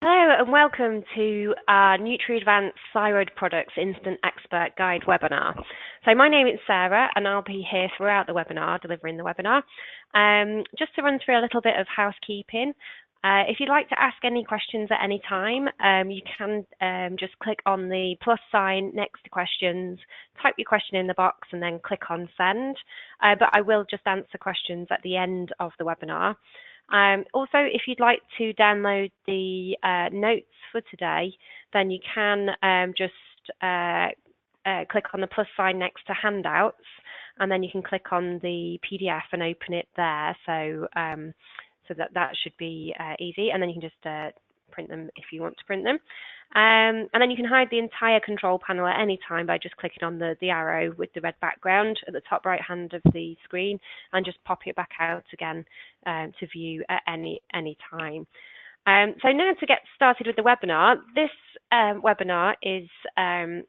Hello and welcome to our Nutri Advanced Thyroid Products Instant Expert Guide webinar. So my name is Sarah and I'll be here throughout the webinar, delivering the webinar. Just to run through a little bit of housekeeping, if you'd like to ask any questions at any time, you can just click on the plus sign next to questions, type your question in the box and then click on send. But I will just answer questions at the end of the webinar. Also, if you'd like to download the notes for today, then you can just click on the plus sign next to handouts, and then you can click on the PDF and open it there. So that should be easy, and then you can just print them if you want to print them. And then you can hide the entire control panel at any time by just clicking on the arrow with the red background at the top right hand of the screen and just pop it back out again to view at any time. So now to get started with the webinar, this webinar is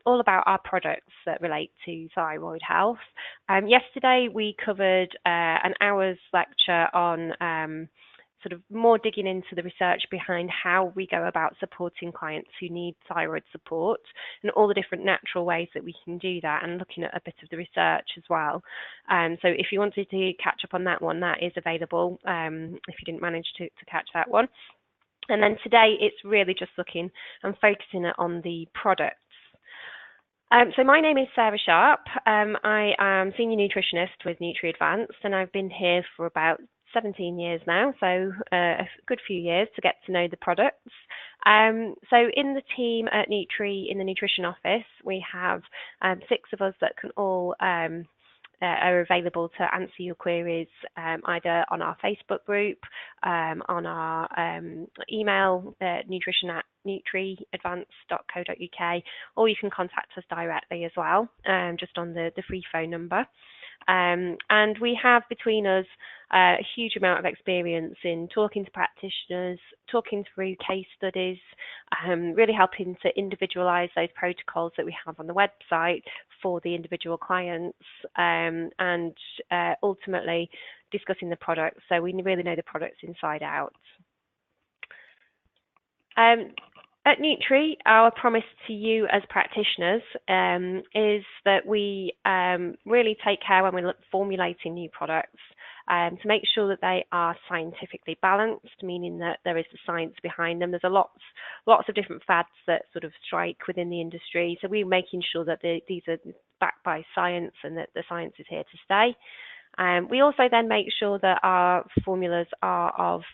all about our products that relate to thyroid health. Yesterday we covered an hour's lecture on sort of more digging into the research behind how we go about supporting clients who need thyroid support and all the different natural ways that we can do that, and looking at a bit of the research as well. So if you wanted to catch up on that one, that is available if you didn't manage to catch that one. And then today it's really just looking and focusing on the products. So my name is Sarah Sharpe. I am Senior Nutritionist with Nutri Advanced, and I've been here for about 17 years now, so a good few years to get to know the products. So in the team at Nutri, in the nutrition office, we have 6 of us that can all are available to answer your queries either on our Facebook group, on our email, nutrition@nutriadvanced.co.uk, or you can contact us directly as well, just on the free phone number. And we have between us a huge amount of experience in talking to practitioners, talking through case studies, really helping to individualize those protocols that we have on the website for the individual clients, and ultimately discussing the products, so we really know the products inside out. At Nutri, our promise to you as practitioners is that we really take care when we're formulating new products to make sure that they are scientifically balanced, meaning that there is the science behind them. There's lots of different fads that sort of strike within the industry, so we're making sure that these are backed by science and that the science is here to stay. We also then make sure that our formulas are of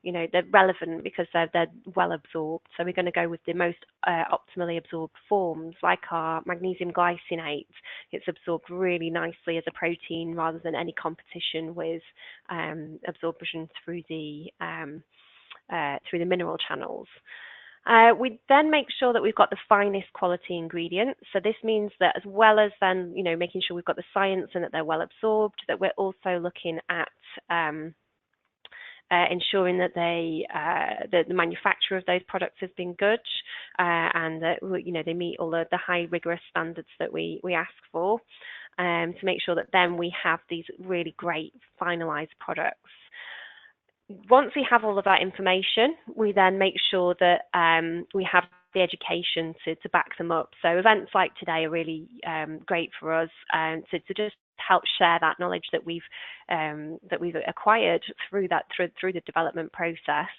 they're relevant because they're well absorbed. So we're going to go with the most optimally absorbed forms, like our magnesium glycinate. It's absorbed really nicely as a protein rather than any competition with absorption through the mineral channels. We then make sure that we've got the finest quality ingredients. So this means that as well as then, making sure we've got the science and that they're well absorbed, that we're also looking at ensuring that the manufacture of those products has been good, and that they meet all the high rigorous standards that we ask for, to make sure that then we have these really great finalized products. Once we have all of that information, we then make sure that we have the education to back them up. So events like today are really great for us to just help share that knowledge that we've acquired through the development process.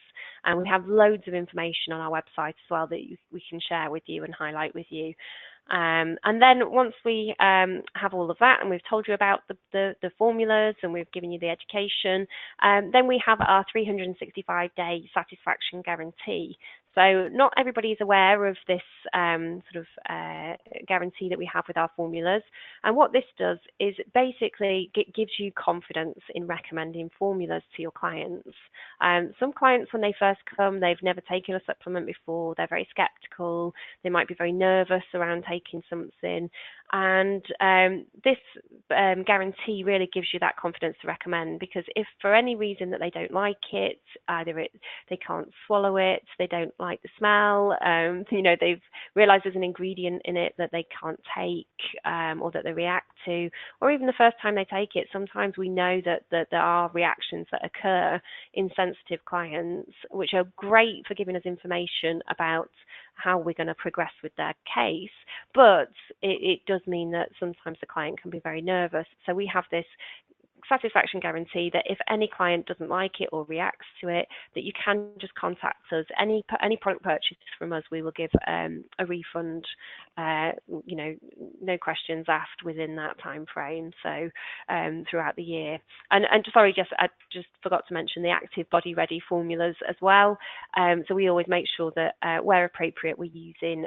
And we have loads of information on our website as well that we can share with you and highlight with you. And then once we have all of that and we've told you about the formulas and we've given you the education, then we have our 365-day satisfaction guarantee. So not everybody is aware of this guarantee that we have with our formulas. And what this does is basically gives you confidence in recommending formulas to your clients. Some clients, when they first come, they've never taken a supplement before. They're very skeptical. They might be very nervous around taking something. And this guarantee really gives you that confidence to recommend, because if for any reason that they don't like it, either they can't swallow it, they don't like the smell, they've realized there's an ingredient in it that they can't take, or that they react to, or even the first time they take it, sometimes we know that there are reactions that occur in sensitive clients, which are great for giving us information about how we're going to progress with their case, but it does mean that sometimes the client can be very nervous. So we have this satisfaction guarantee that if any client doesn't like it or reacts to it, that you can just contact us. Any product purchase from us, we will give a refund, no questions asked within that time frame. So throughout the year. And sorry, I just forgot to mention the active body ready formulas as well. So we always make sure that where appropriate, we're using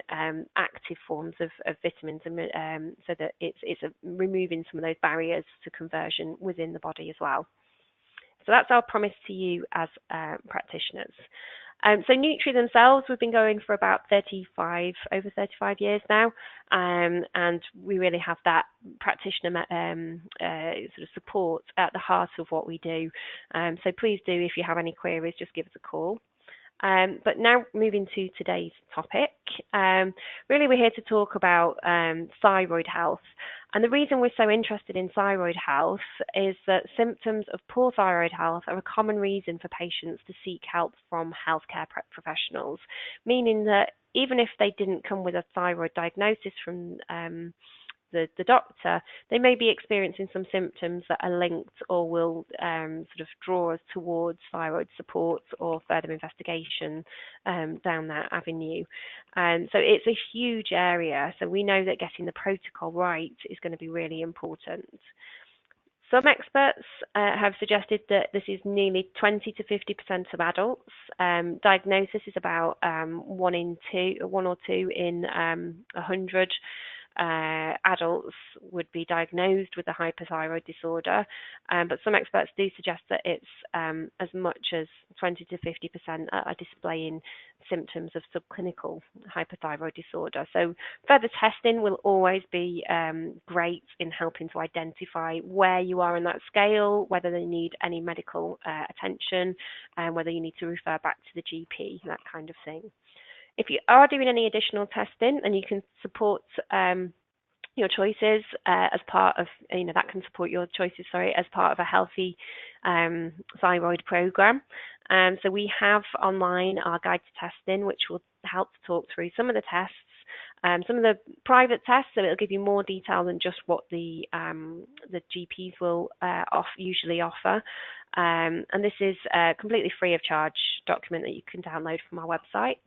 active forms of vitamins, and so that it's removing some of those barriers to conversion within the body as well. So that's our promise to you as practitioners. So Nutri themselves, we've been going for about over 35 years now, and we really have that practitioner sort of support at the heart of what we do. So please do, if you have any queries, just give us a call. But now moving to today's topic, really we're here to talk about thyroid health. And the reason we're so interested in thyroid health is that symptoms of poor thyroid health are a common reason for patients to seek help from healthcare professionals, meaning that even if they didn't come with a thyroid diagnosis from the doctor, they may be experiencing some symptoms that are linked or will sort of draw us towards thyroid support or further investigation down that avenue. So it's a huge area. So we know that getting the protocol right is going to be really important. Some experts have suggested that this is nearly 20 to 50% of adults. Diagnosis is about 1 or 2 in 100. Adults would be diagnosed with a hypothyroid disorder, but some experts do suggest that it's as much as 20 to 50% are displaying symptoms of subclinical hypothyroid disorder. So further testing will always be great in helping to identify where you are in that scale, whether they need any medical attention, and whether you need to refer back to the GP, that kind of thing. If you are doing any additional testing, and you can support your choices as part of, that can support your choices, as part of a healthy thyroid program. So we have online our guide to testing, which will help to talk through some of the tests, some of the private tests, so it'll give you more detail than just what the GPs will usually offer. And this is a completely free of charge document that you can download from our website.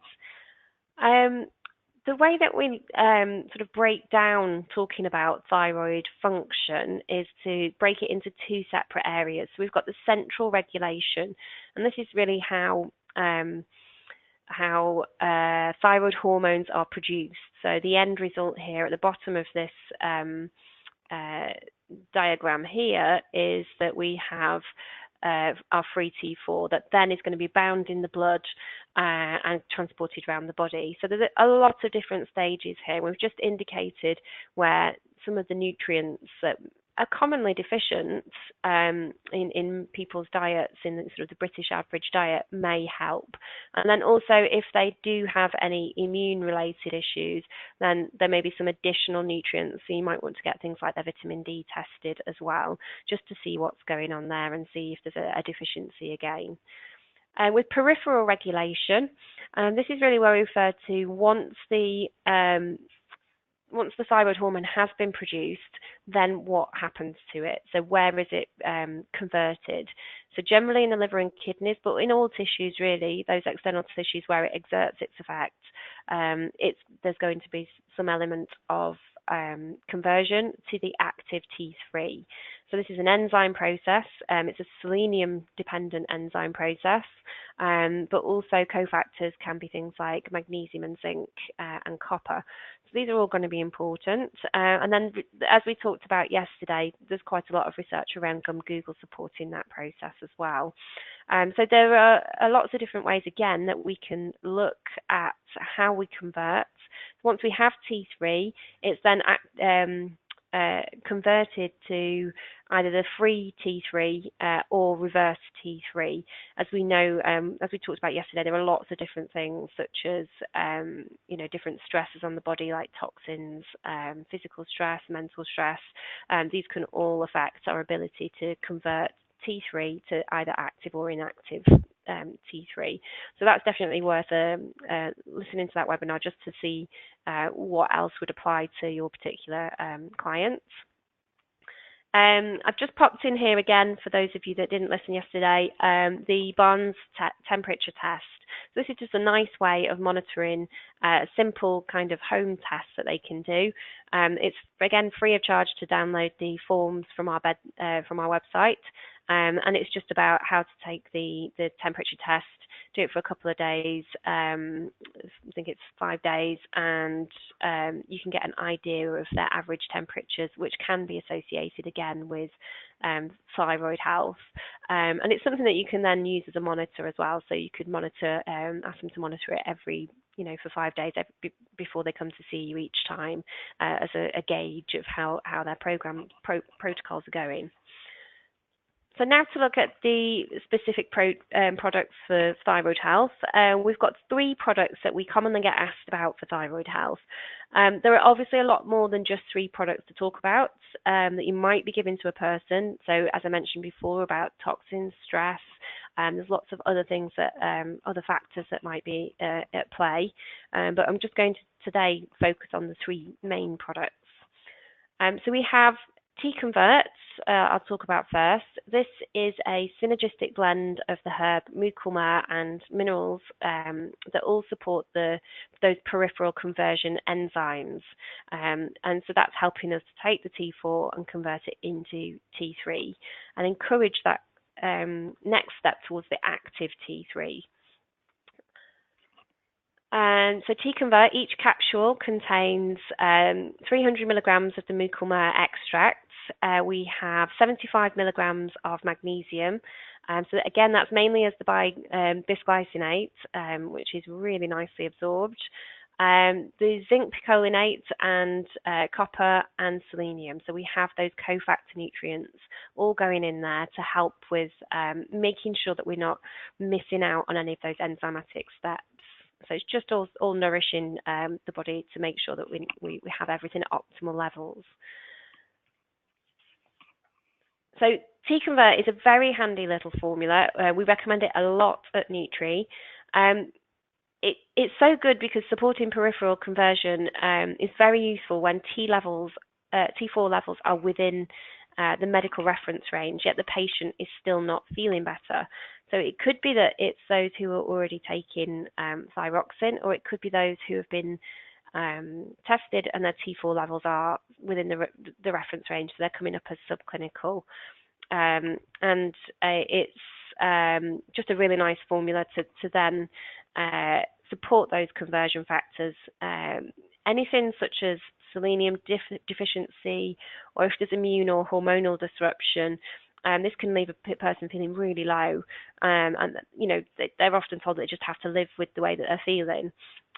The way that we sort of break down talking about thyroid function is to break it into 2 separate areas. So we've got the central regulation, and this is really how thyroid hormones are produced. So the end result here at the bottom of this diagram here is that we have our free T4 that then is going to be bound in the blood and transported around the body. So there's a lot of different stages here. We've just indicated where some of the nutrients that are commonly deficient in people's diets, in sort of the British average diet, may help. And then also, if they do have any immune-related issues, then there may be some additional nutrients. So you might want to get things like their vitamin D tested as well, just to see what's going on there and see if there's a deficiency again. With peripheral regulation, this is really where we refer to once the thyroid hormone has been produced, then what happens to it? So where is it converted? So generally in the liver and kidneys, but in all tissues really, those external tissues where it exerts its effect, there's going to be some element of conversion to the active T3. So this is an enzyme process. It's a selenium-dependent enzyme process, but also cofactors can be things like magnesium and zinc and copper. So these are all going to be important. And then, as we talked about yesterday, there's quite a lot of research around Google supporting that process as well. So there are lots of different ways, again, that we can look at how we convert. Once we have T3, it's then converted to either the free T3 or reverse T3. As we know, as we talked about yesterday, there are lots of different things, such as different stresses on the body, like toxins, physical stress, mental stress. These can all affect our ability to convert T3 to either active or inactive T3. So that's definitely worth listening to that webinar just to see what else would apply to your particular clients. I've just popped in here again, for those of you that didn't listen yesterday, the Barnes temperature test. So this is just a nice way of monitoring a simple kind of home test that they can do. It's, again, free of charge to download the forms from our website. And it's just about how to take the temperature test, do it for a couple of days. I think it's 5 days, and you can get an idea of their average temperatures, which can be associated again with thyroid health. And it's something that you can then use as a monitor as well. So you could monitor, ask them to monitor it every, for 5 days before they come to see you each time, as a gauge of how their protocols are going. So now to look at the specific products for thyroid health. We've got 3 products that we commonly get asked about for thyroid health. There are obviously a lot more than just 3 products to talk about that you might be giving to a person. So as I mentioned before about toxins, stress, there's lots of other things that, other factors that might be at play. But I'm just going to today focus on the 3 main products. So we have T-Convert, I'll talk about first. This is a synergistic blend of the herb, mucilma, and minerals that all support those peripheral conversion enzymes. And so that's helping us to take the T4 and convert it into T3 and encourage that next step towards the active T3. And so T-Convert, each capsule contains 300 milligrams of the mucilma extract. We have 75 milligrams of magnesium. So again, that's mainly as the bisglycinate, which is really nicely absorbed. The zinc picolinate and copper and selenium. So we have those cofactor nutrients all going in there to help with making sure that we're not missing out on any of those enzymatic steps. So it's just all nourishing the body to make sure that we have everything at optimal levels. So T-Convert is a very handy little formula. We recommend it a lot at Nutri. It's so good because supporting peripheral conversion is very useful when T4 levels are within the medical reference range, yet the patient is still not feeling better. So it could be that it's those who are already taking thyroxine, or it could be those who have been tested and their T4 levels are within the reference range, so they're coming up as subclinical. And it's just a really nice formula to then support those conversion factors. Anything such as selenium deficiency, or if there's immune or hormonal disruption, this can leave a person feeling really low, and they're often told that they just have to live with the way that they're feeling.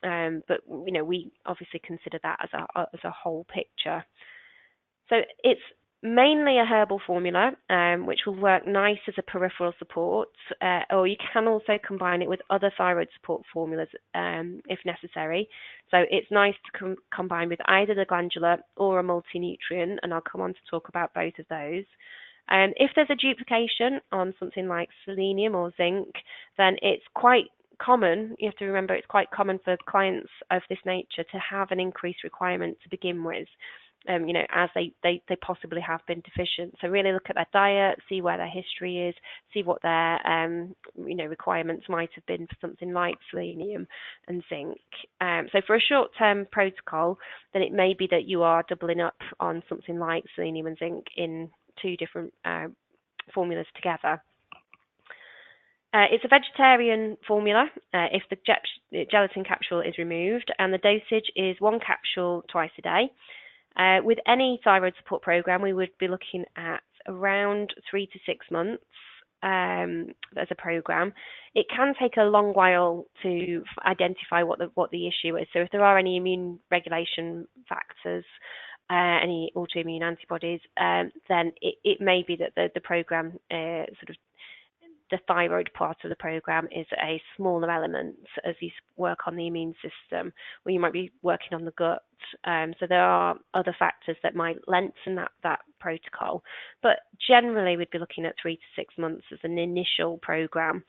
But we obviously consider that as a whole picture. So it's mainly a herbal formula, which will work nice as a peripheral support, or you can also combine it with other thyroid support formulas if necessary. So it's nice to combine with either the glandular or a multi-nutrient, and I'll come on to talk about both of those. If there's a duplication on something like selenium or zinc, then it's quite common. You have to remember it's quite common for clients of this nature to have an increased requirement to begin with, as they possibly have been deficient. So really look at their diet, see where their history is, see what their requirements might have been for something like selenium and zinc. So for a short-term protocol, then it may be that you are doubling up on something like selenium and zinc in 2 different formulas together. It's a vegetarian formula if the gelatin capsule is removed, and the dosage is 1 capsule twice a day. With any thyroid support program, we would be looking at around 3 to 6 months as a program. It can take a long while to identify what the issue is. So if there are any immune regulation factors, any autoimmune antibodies, then it may be that the program sort of the thyroid part of the program is a smaller element as you work on the immune system, or you might be working on the gut. So there are other factors that might lengthen that protocol. But generally, we'd be looking at 3 to 6 months as an initial program,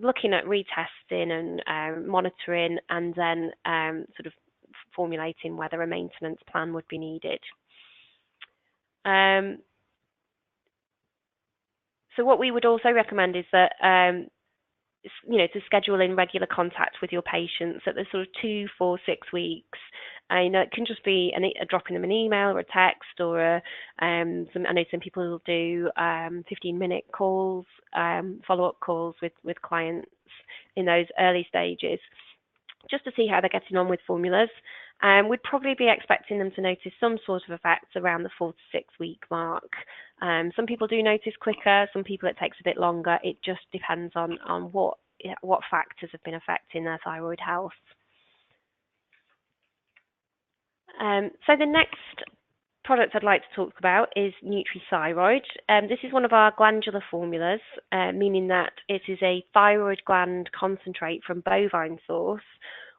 looking at retesting and monitoring, and then sort of formulating whether a maintenance plan would be needed. So what we would also recommend is that, to schedule in regular contact with your patients at the sort of 2, 4, 6 weeks. It can just be dropping them an email or a text, or I know some people will do 15-minute calls, follow-up calls with clients in those early stages, just to see how they're getting on with formulas. We'd probably be expecting them to notice some sort of effects around the 4 to 6 week mark. Some people do notice quicker, some people it takes a bit longer. It just depends on what factors have been affecting their thyroid health. So the next product I'd like to talk about is Nutri Thyroid. This is one of our glandular formulas, meaning that it is a thyroid gland concentrate from bovine source.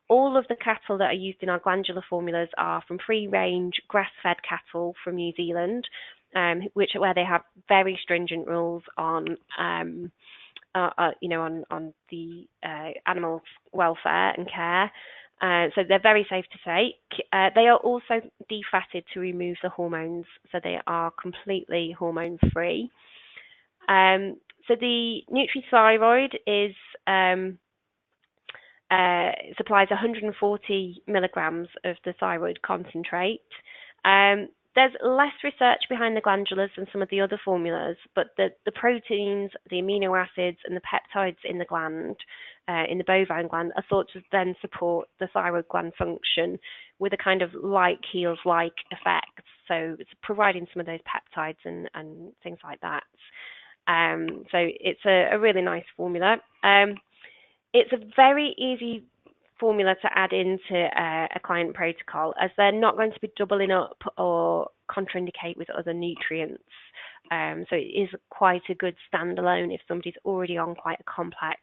All of the cattle that are used in our glandular formulas are from free-range, grass-fed cattle from New Zealand, where they have very stringent rules on, on the animals' welfare and care. So they're very safe to take. They are also defatted to remove the hormones, so they are completely hormone-free. So the Nutri Thyroid is supplies 140 milligrams of the thyroid concentrate. There's less research behind the glandulars than some of the other formulas, but the proteins, the amino acids, and the peptides in the gland, in the bovine gland, are thought to then support the thyroid gland function with a kind of like-heals-like effect. So it's providing some of those peptides and things like that. So it's a really nice formula. It's a very easy formula to add into a client protocol, as they're not going to be doubling up or contraindicate with other nutrients. So it is quite a good standalone if somebody's already on quite a complex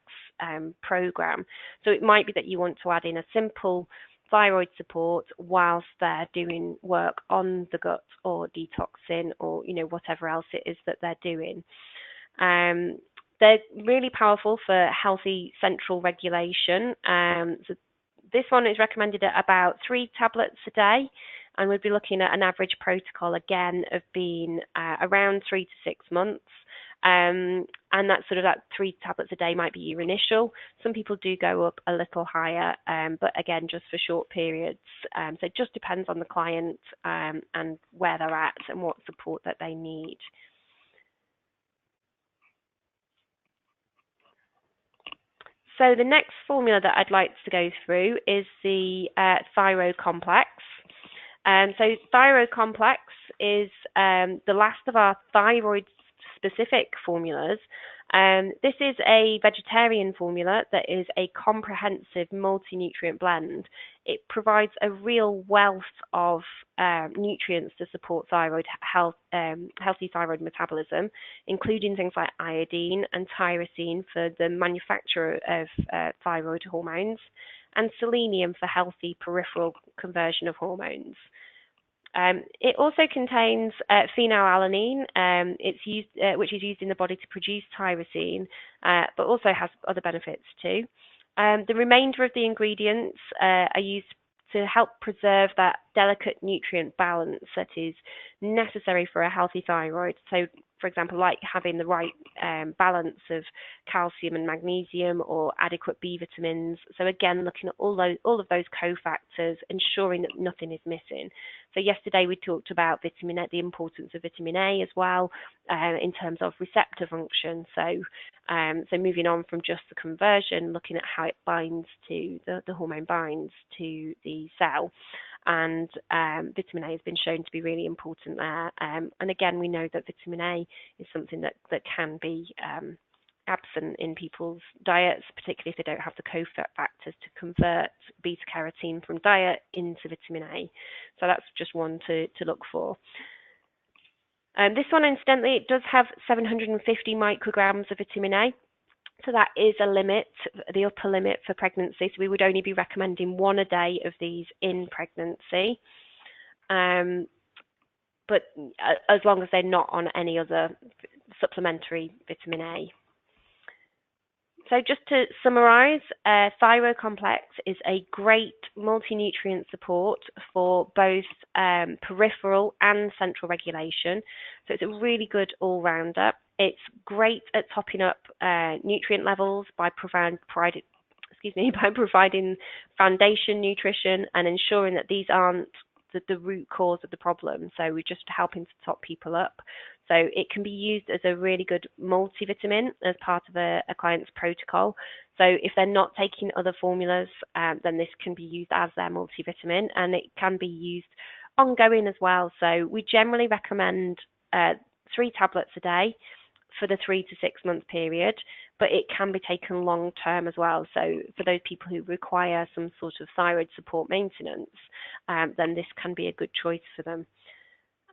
program. So it might be that you want to add in a simple thyroid support whilst they're doing work on the gut or detoxing, or whatever else it is that they're doing. They're really powerful for healthy central regulation. So this one is recommended at about 3 tablets a day, and we'd be looking at an average protocol again of being around 3 to 6 months. And that 3 tablets a day might be your initial. Some people do go up a little higher, but again, just for short periods. So it just depends on the client and where they're at and what support that they need. So the next formula that I'd like to go through is the Thyro Complex. So Thyro Complex is the last of our thyroid-specific formulas. This is a vegetarian formula that is a comprehensive multi-nutrient blend. It provides a real wealth of nutrients to support thyroid health, healthy thyroid metabolism, including things like iodine and tyrosine for the manufacture of thyroid hormones, and selenium for healthy peripheral conversion of hormones. It also contains phenylalanine, which is used in the body to produce tyrosine, but also has other benefits too. The remainder of the ingredients are used to help preserve that delicate nutrient balance that is necessary for a healthy thyroid. So for example, like having the right balance of calcium and magnesium or adequate B vitamins. So again, looking at all of those cofactors, ensuring that nothing is missing. So yesterday we talked about vitamin A, the importance of vitamin A as well, in terms of receptor function. So moving on from just the conversion, looking at how it binds to the hormone binds to the cell. And vitamin A has been shown to be really important there. And again, we know that vitamin A is something that can be absent in people's diets, particularly if they don't have the cofactors to convert beta carotene from diet into vitamin A. So that's just one to look for. This one, incidentally, it does have 750 micrograms of vitamin A. So that is a limit, the upper limit for pregnancy. So we would only be recommending 1 a day of these in pregnancy. But as long as they're not on any other supplementary vitamin A. So just to summarize, Thyro Complex is a great multi-nutrient support for both peripheral and central regulation. So it's a really good all-rounder. It's great at topping up nutrient levels by providing foundation nutrition and ensuring that these aren't the root cause of the problem. So we're just helping to top people up. So it can be used as a really good multivitamin as part of a client's protocol. So if they're not taking other formulas, then this can be used as their multivitamin, and it can be used ongoing as well. So we generally recommend 3 tablets a day for the 3 to 6 month period, but it can be taken long term as well. So for those people who require some sort of thyroid support maintenance, then this can be a good choice for them.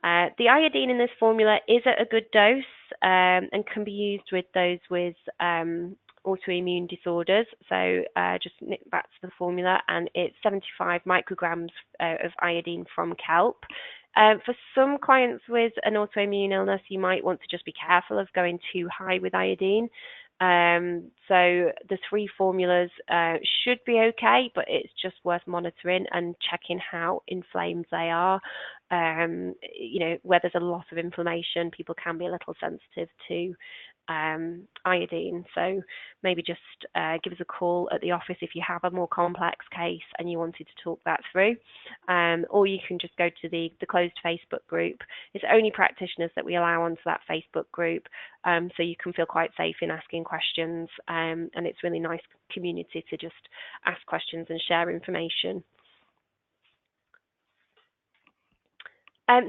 The iodine in this formula is at a good dose and can be used with those with autoimmune disorders. So just nip back to the formula, and it's 75 micrograms of iodine from kelp. For some clients with an autoimmune illness, you might want to just be careful of going too high with iodine. So the 3 formulas should be okay, but it's just worth monitoring and checking how inflamed they are. Where there's a lot of inflammation, people can be a little sensitive to iodine. So maybe just give us a call at the office if you have a more complex case and you wanted to talk that through. Or you can just go to the closed Facebook group. It's only practitioners that we allow onto that Facebook group, so you can feel quite safe in asking questions, and it's really nice community to just ask questions and share information.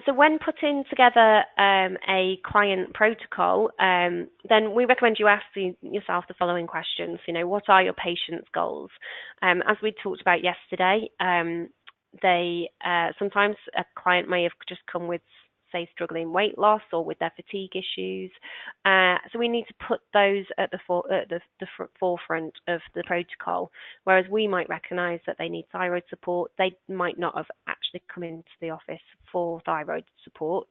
So when putting together a client protocol, then we recommend you ask yourself the following questions. What are your patient's goals? As we talked about yesterday, sometimes a client may have just come with, say, struggling weight loss or with their fatigue issues. So we need to put those at the forefront of the protocol, whereas we might recognise that they need thyroid support. They might not have actually come into the office for thyroid support.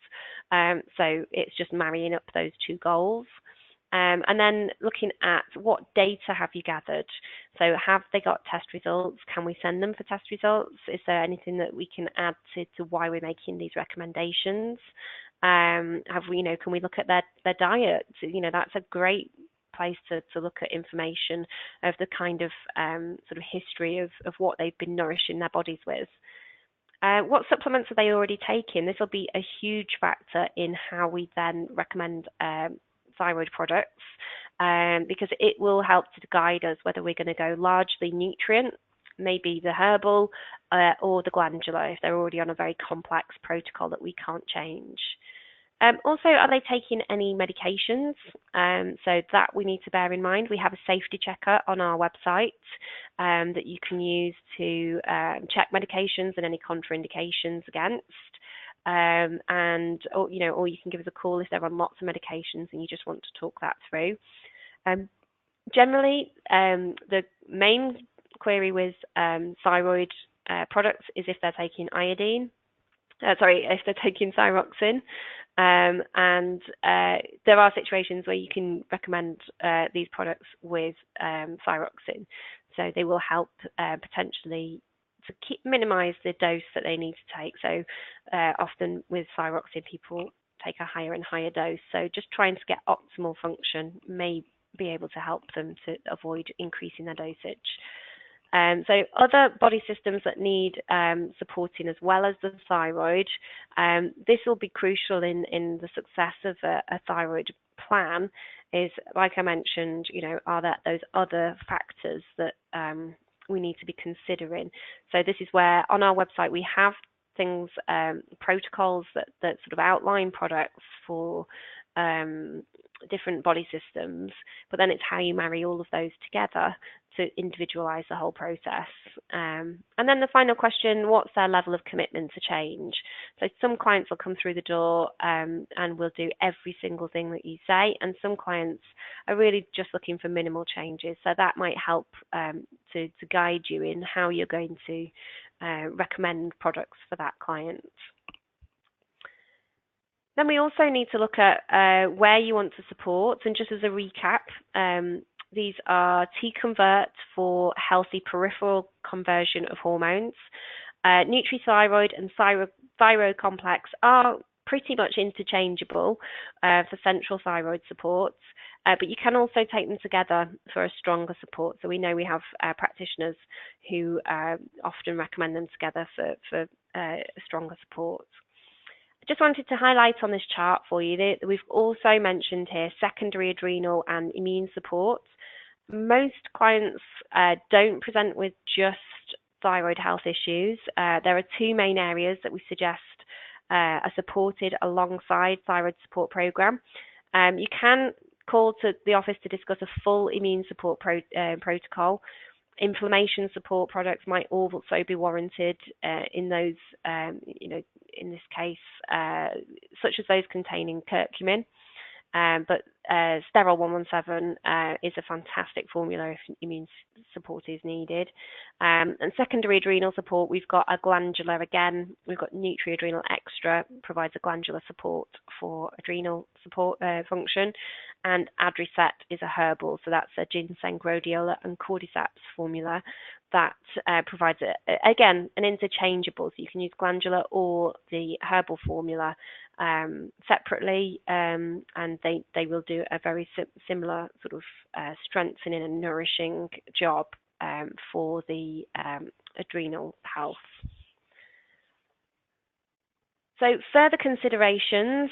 So it's just marrying up those 2 goals. And then looking at what data have you gathered. So have they got test results? Can we send them for test results? Is there anything that we can add to why we're making these recommendations? Can we look at their diet? That's a great place to look at information of the kind of sort of history of what they've been nourishing their bodies with. What supplements are they already taking? This will be a huge factor in how we then recommend thyroid products, because it will help to guide us whether we're going to go largely nutrient, maybe the herbal, or the glandular if they're already on a very complex protocol that we can't change. Also, are they taking any medications? So that we need to bear in mind. We have a safety checker on our website that you can use to check medications and any contraindications against. Or you can give us a call if they're on lots of medications and you just want to talk that through. Generally, the main query with thyroid products is if they're taking iodine. If they're taking thyroxine. And there are situations where you can recommend these products with thyroxine. So they will help potentially to minimize the dose that they need to take. So often with thyroxine, people take a higher and higher dose. So just trying to get optimal function may be able to help them to avoid increasing their dosage. So other body systems that need supporting as well as the thyroid, this will be crucial in the success of a thyroid plan. Is, like I mentioned, are there those other factors that we need to be considering? So this is where on our website we have things, protocols that sort of outline products for different body systems, but then it's how you marry all of those together to individualize the whole process. And then the final question, what's their level of commitment to change? So some clients will come through the door and will do every single thing that you say, and some clients are really just looking for minimal changes. So that might help to guide you in how you're going to recommend products for that client. Then we also need to look at where you want to support, and just as a recap, these are T-Convert for healthy peripheral conversion of hormones. Nutri Thyroid and Thyro Complex are pretty much interchangeable for central thyroid support, but you can also take them together for a stronger support. So we know we have practitioners who often recommend them together for a stronger support. Just wanted to highlight on this chart for you that we've also mentioned here secondary adrenal and immune support. Most clients don't present with just thyroid health issues. There are two main areas that we suggest are supported alongside thyroid support program. You can call to the office to discuss a full immune support protocol. Inflammation support products might also be warranted in those, in this case, such as those containing curcumin. But Sterol 117 is a fantastic formula if immune support is needed. And secondary adrenal support, we've got a glandular again. We've got Nutri Adrenal Extra, provides a glandular support for adrenal support function. And Adriset is a herbal, so that's a ginseng, rhodiola, and cordyceps formula that provides, again, an interchangeable, so you can use glandular or the herbal formula separately, and they will do a very similar sort of strengthening and nourishing job for the adrenal health. So further considerations,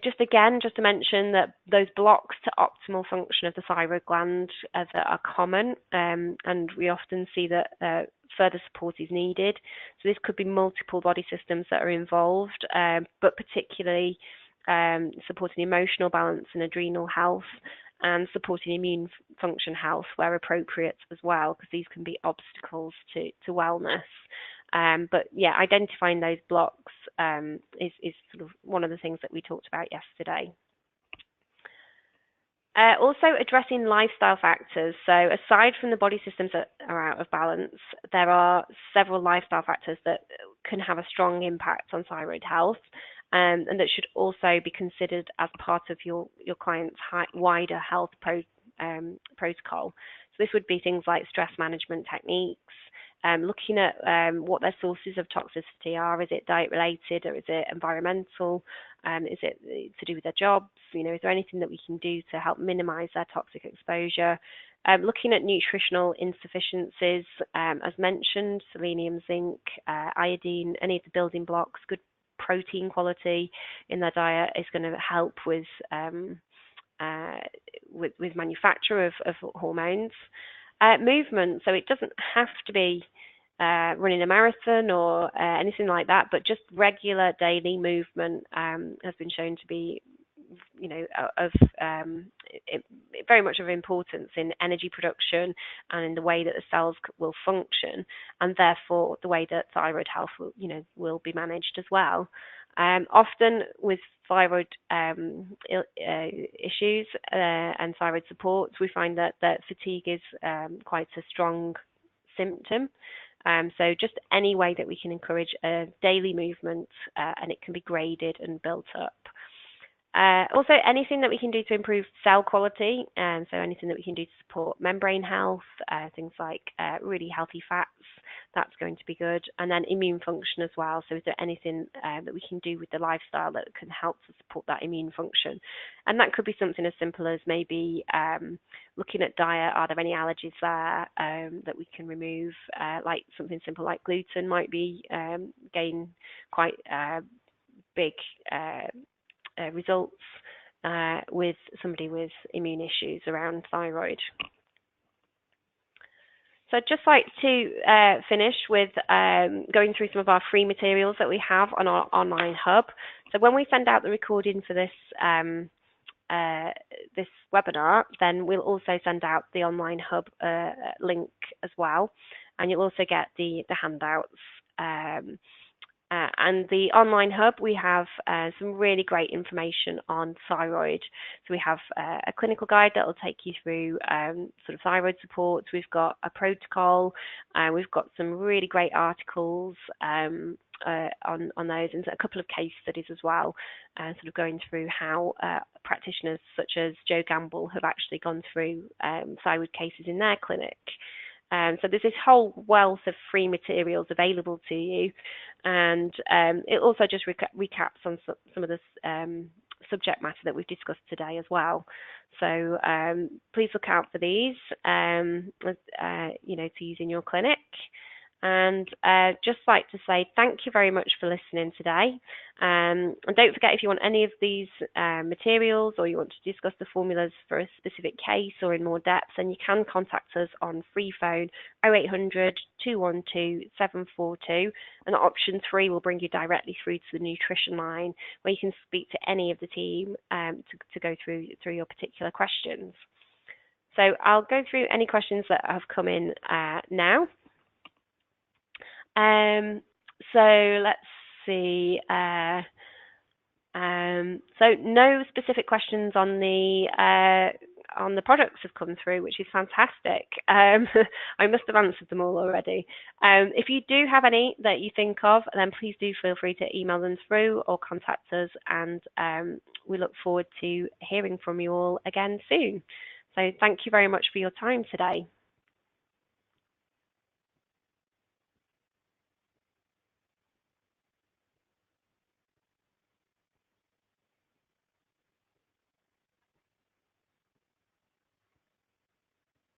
just to mention that those blocks to optimal function of the thyroid gland that are common, and we often see that further support is needed. So this could be multiple body systems that are involved, but particularly supporting emotional balance and adrenal health, and supporting immune function health where appropriate as well, because these can be obstacles to wellness. But yeah, identifying those blocks is sort of one of the things that we talked about yesterday. Also addressing lifestyle factors. So aside from the body systems that are out of balance, there are several lifestyle factors that can have a strong impact on thyroid health, and that should also be considered as part of your client's wider health protocol. So this would be things like stress management techniques, looking at what their sources of toxicity are. Is it diet related, or is it environmental? Is it to do with their jobs? Is there anything that we can do to help minimize their toxic exposure? Looking at nutritional insufficiencies, as mentioned, selenium, zinc, iodine, any of the building blocks, good protein quality in their diet is going to help with manufacture of hormones. Movement, so it doesn't have to be running a marathon or anything like that, but just regular daily movement has been shown to be, very much of importance in energy production and in the way that the cells will function, and therefore the way that thyroid health will be managed as well. Often with thyroid issues and thyroid supports, we find that fatigue is quite a strong symptom. So just any way that we can encourage daily movement, and it can be graded and built up. Also, anything that we can do to improve cell quality, so anything that we can do to support membrane health, things like really healthy fats, that's going to be good. And then immune function as well. So is there anything that we can do with the lifestyle that can help to support that immune function? And that could be something as simple as maybe looking at diet. Are there any allergies there that we can remove? Like something simple like gluten might be gain quite big results with somebody with immune issues around thyroid. So I'd just like to finish with going through some of our free materials that we have on our online hub. So when we send out the recording for this this webinar, then we'll also send out the online hub link as well, and you'll also get the handouts. And the online hub, we have some really great information on thyroid. So we have a clinical guide that will take you through sort of thyroid supports. We've got a protocol. We've got some really great articles on those, and a couple of case studies as well, sort of going through how practitioners such as Joe Gamble have actually gone through thyroid cases in their clinic. So there's this whole wealth of free materials available to you, and it also just recaps on some of the subject matter that we've discussed today as well. So please look out for these, to use in your clinic. And just like to say thank you very much for listening today. And don't forget, if you want any of these materials or you want to discuss the formulas for a specific case or in more depth, then you can contact us on free phone 0800 212 742, and option 3 will bring you directly through to the nutrition line, where you can speak to any of the team to go through your particular questions. So I'll go through any questions that have come in now. So let's see. So no specific questions on the products have come through, which is fantastic. I must have answered them all already. If you do have any that you think of, then please do feel free to email them through or contact us, and we look forward to hearing from you all again soon. So thank you very much for your time today.